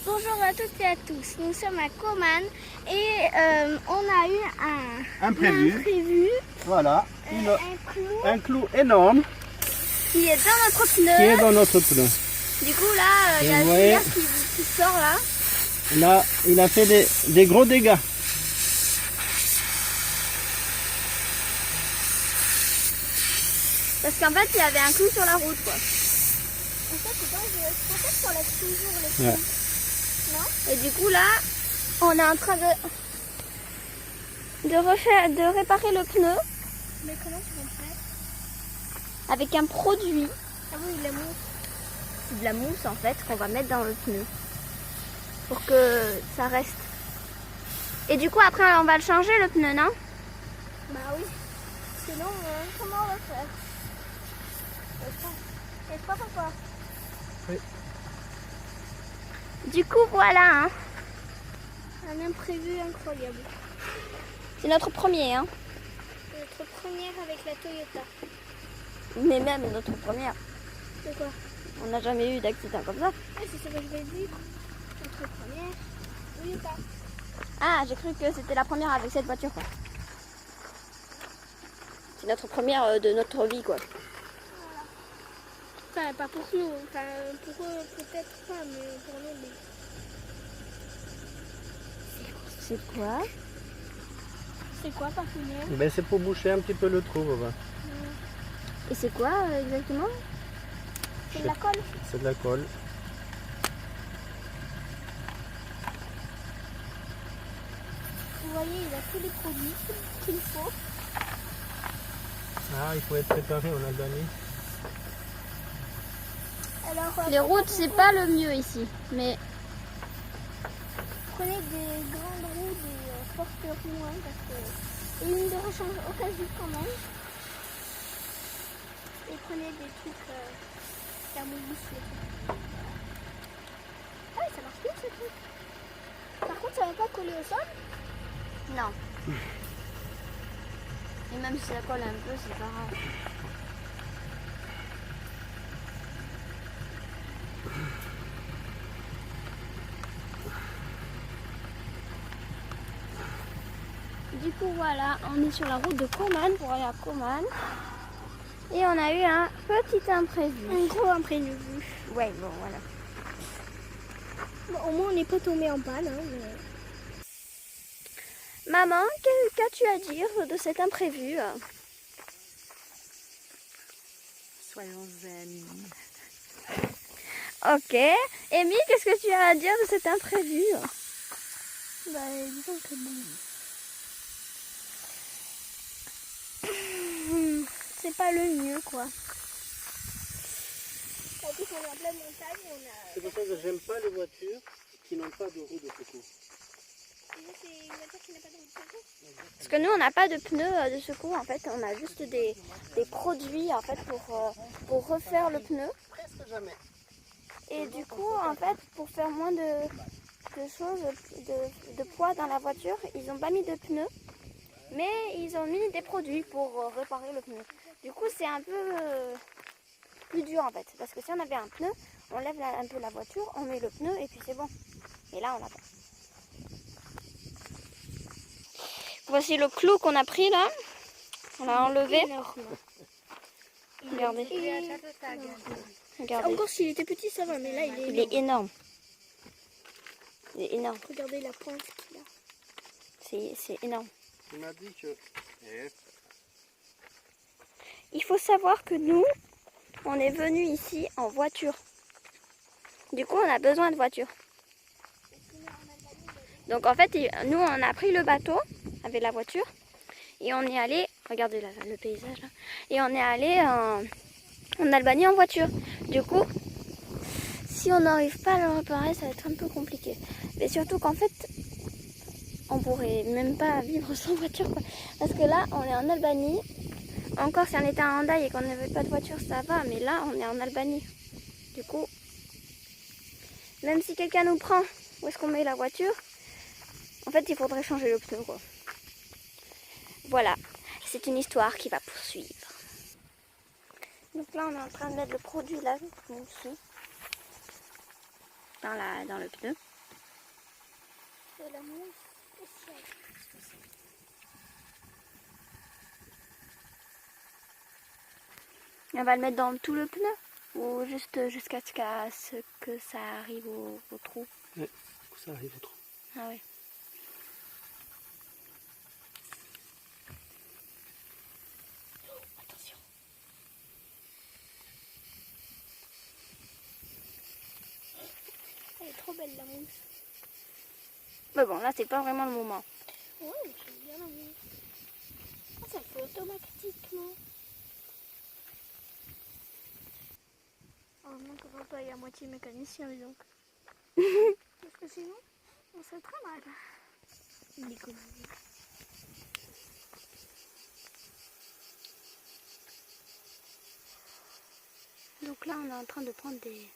Bonjour à toutes et à tous, nous sommes à Coman et on a eu un imprévu. Voilà, Un clou énorme qui est dans notre pneu. qui est dans notre pneu. Du coup là, il y a vous une voyez, lumière qui sort là. Là, il a fait des gros dégâts. Parce qu'en fait, il y avait un clou sur la route quoi. En fait, c'est dangereux. C'est pour ça qu'on laisse toujours les clous. Ouais. Non ? Et du coup là, on est en train de réparer le pneu. Mais comment tu vas le faire ? Avec un produit. Ah oui, de la mousse. C'est de la mousse en fait qu'on va mettre dans le pneu. Pour que ça reste. Et du coup après on va le changer le pneu, non ? Bah oui. Sinon, comment on va faire ? Est-ce pas papa ? Oui. Du coup voilà. Hein. Un imprévu incroyable. C'est notre premier, hein. C'est notre première avec la Toyota. Mais même notre première. C'est quoi ? On n'a jamais eu d'accident comme ça. Ah, c'est ce que je vais dire. Notre première Toyota. Ah, j'ai cru que c'était la première avec cette voiture, quoi. C'est notre première de notre vie, quoi. Voilà. Enfin, pas pour nous. Enfin, pour eux, peut-être pas, mais pour nous, oui. C'est quoi ? C'est quoi, partenaire ? Ben, c'est pour boucher un petit peu le trou. Voilà. Et c'est quoi exactement ? C'est de la colle ? C'est de la colle. Vous voyez, il a tous les produits qu'il faut. Ah, il faut être préparé en Albanie. Alors, les routes, c'est pas le mieux ici, mais prenez des grandes roues, des fortes roues, hein, parce que... et une de rechange au cas où quand même. Et prenez des trucs thermobouchés. Ah oui, ça marche bien ce truc. Par contre, ça va pas coller au sol ? Non. Et même si ça colle un peu, c'est pas grave. Du coup voilà, on est sur la route de Coman pour aller à Coman. Et on a eu un petit imprévu. Un gros imprévu. Ouais, bon voilà. Bon, au moins on n'est pas tombé en panne. Hein, mais... Maman, qu'as-tu à dire de cet imprévu ? Soyons zen. Ok. Amy, qu'est-ce que tu as à dire de cet imprévu ? Bah, disons que bon... c'est pas le mieux, quoi. En plus, on est en pleine montagne. C'est pour ça que j'aime pas les voitures qui n'ont pas de roue de secours. C'est une voiture qui n'a pas de roue de secours ? Parce que nous, on n'a pas de pneus de secours, en fait. On a juste des produits, en fait, pour refaire le pneu. Presque jamais. Et du coup, en fait, pour faire moins de choses, de poids dans la voiture, ils n'ont pas mis de pneus. Mais ils ont mis des produits pour réparer le pneu. Du coup, c'est un peu plus dur en fait. Parce que si on avait un pneu, on lève un peu la voiture, on met le pneu et puis c'est bon. Et là, on l'a pas. Voici le clou qu'on a pris là. On l'a enlevé. Regardez. Regardez. Encore s'il était petit, ça va, mais là, il est énorme. Il est énorme. Regardez la pointe qu'il a. C'est énorme. Il m'a dit que... Il faut savoir que nous, on est venu ici en voiture. Du coup, on a besoin de voiture. Donc en fait, nous, on a pris le bateau avec la voiture et on est allé, regardez là, le paysage là, et on est allé en Albanie en voiture. Du coup, si on n'arrive pas à le réparer, ça va être un peu compliqué. Mais surtout qu'en fait, on pourrait même pas vivre sans voiture, quoi. Parce que là, on est en Albanie. Encore si on était à Hendaye et qu'on n'avait pas de voiture, ça va. Mais là, on est en Albanie. Du coup, même si quelqu'un nous prend, où est-ce qu'on met la voiture ? En fait, il faudrait changer le pneu, quoi. Voilà. C'est une histoire qui va poursuivre. Donc là, on est en train de mettre le produit là, ici. Dans le pneu. de la mousse spéciale. On va le mettre dans tout le pneu ou juste jusqu'à ce que ça arrive au trou? Ouais, ça arrive au trou. Ah oui. Attention. Elle est trop belle la mousse. Mais bon, là c'est pas vraiment le moment. Ouais, j'aime bien la mousse. Ah, ça fait automatiquement. Heureusement que papa est à moitié mécanicien, donc. Parce que sinon, on serait très mal. Il est comme ça. Donc là, on est en train de prendre des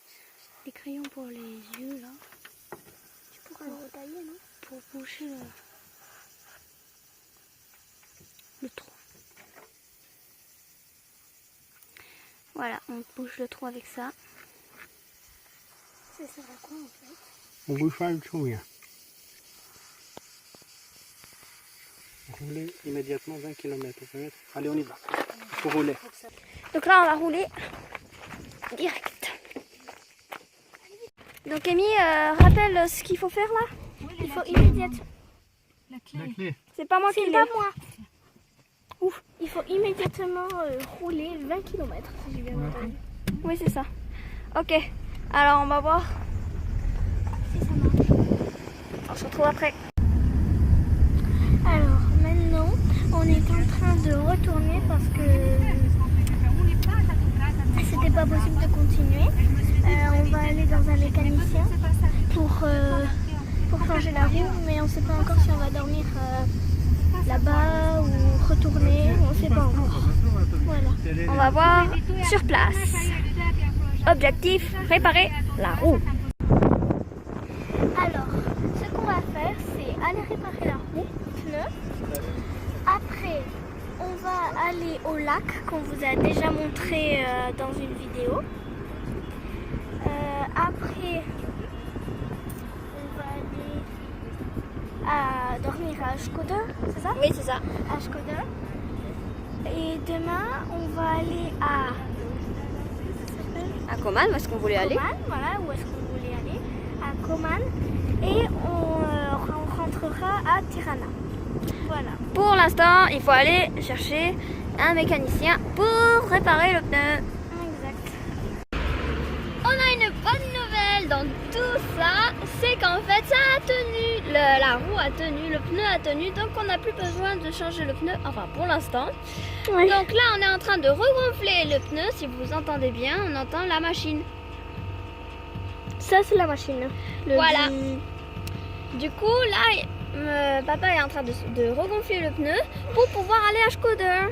crayons pour les yeux, là. Tu pourras le retailler, non? Pour boucher le trou. Voilà, on bouche le trou avec ça. Ça sert à quoi en fait? On bouge pas le trou, bien. Rouler immédiatement 20 km. Allez, on y va. Faut rouler. Donc là, on va rouler direct. Donc Amy, rappelle ce qu'il faut faire là. Oui, Il faut immédiatement. La clé. La clé. C'est pas moi qui l'ai. C'est pas moi. Ouf, il faut immédiatement rouler 20 km si j'ai bien entendu. Oui, c'est ça. Ok, alors on va voir Si ça marche. On se retrouve après. Alors maintenant, on est en train de retourner parce que c'était pas possible de continuer. On va aller dans un mécanicien pour changer la roue, mais on ne sait pas encore si on va dormir là-bas ou retourner, on ne sait pas encore. Voilà. On va voir sur place. Objectif, réparer la roue. Alors, ce qu'on va faire, c'est aller réparer la roue, pneu. Après, on va aller au lac qu'on vous a déjà montré dans une vidéo. Après, on va aller dormir à Skoda, c'est ça? Oui, c'est ça. À Skoda. Et demain, on va aller à Koman, où est-ce qu'on voulait aller? Koman, voilà, où est-ce qu'on voulait aller? À Koman. Et on rentrera à Tirana. Voilà. Pour l'instant, il faut aller chercher un mécanicien pour réparer le pneu. Exact. On a une bonne nouvelle dans tout ça, c'est qu'en fait ça a tenu, la roue a tenu, le pneu a tenu, donc on n'a plus besoin de changer le pneu, enfin pour l'instant. Oui. Donc là on est en train de regonfler le pneu, si vous entendez bien, on entend la machine. Ça, c'est la machine. Voilà. Du coup là, papa est en train de regonfler le pneu pour pouvoir aller à Skoda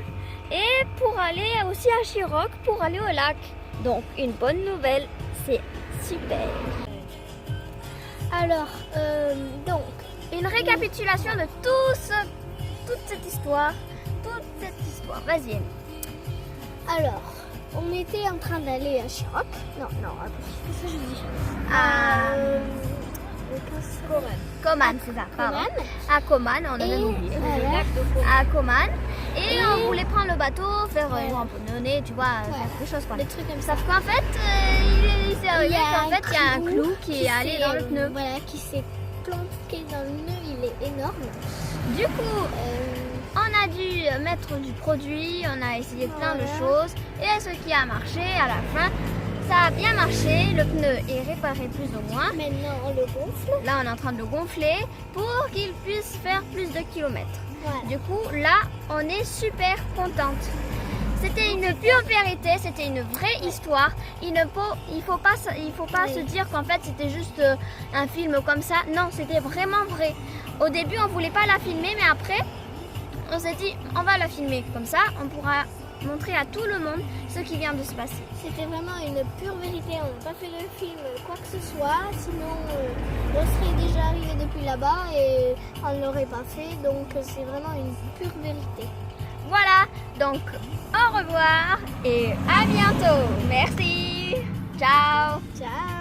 et pour aller aussi à Chirok pour aller au lac. Donc une bonne nouvelle, c'est super. Alors, donc, Une récapitulation de toute cette histoire. Vas-y. alors, on était en train d'aller à Chirok. Non, qu'est-ce que je dis? Koman, c'est ça. Pardon. Koman. À Koman, on a même oublié. Voilà. À Koman. Et on voulait prendre le bateau, faire une randonnée, tu vois, faire des choses quoi. Des trucs comme ça. Sauf qu'en fait, il s'est arrivé qu'en fait, il y a un clou qui est allé dans le pneu. Voilà, qui s'est planqué dans le pneu, il est énorme. Du coup, on a dû mettre du produit, on a essayé plein de choses. Et ce qui a marché à la fin, ça a bien marché. Le pneu est réparé plus ou moins. Maintenant, on le gonfle. Là, on est en train de le gonfler pour qu'il puisse faire plus de kilomètres. Voilà. Du coup, là, on est super contente. C'était une pure vérité, c'était une vraie histoire. Il faut pas se dire qu'en fait c'était juste un film comme ça. Non, c'était vraiment vrai. Au début, on voulait pas la filmer, mais après, on s'est dit, on va la filmer. Comme ça, on pourra montrer à tout le monde ce qui vient de se passer. C'était vraiment une pure vérité. On n'a pas fait le film quoi que ce soit. Sinon, on serait déjà arrivé depuis là-bas et on ne l'aurait pas fait. Donc, c'est vraiment une pure vérité. Voilà, donc au revoir et à bientôt. Merci. Ciao. Ciao.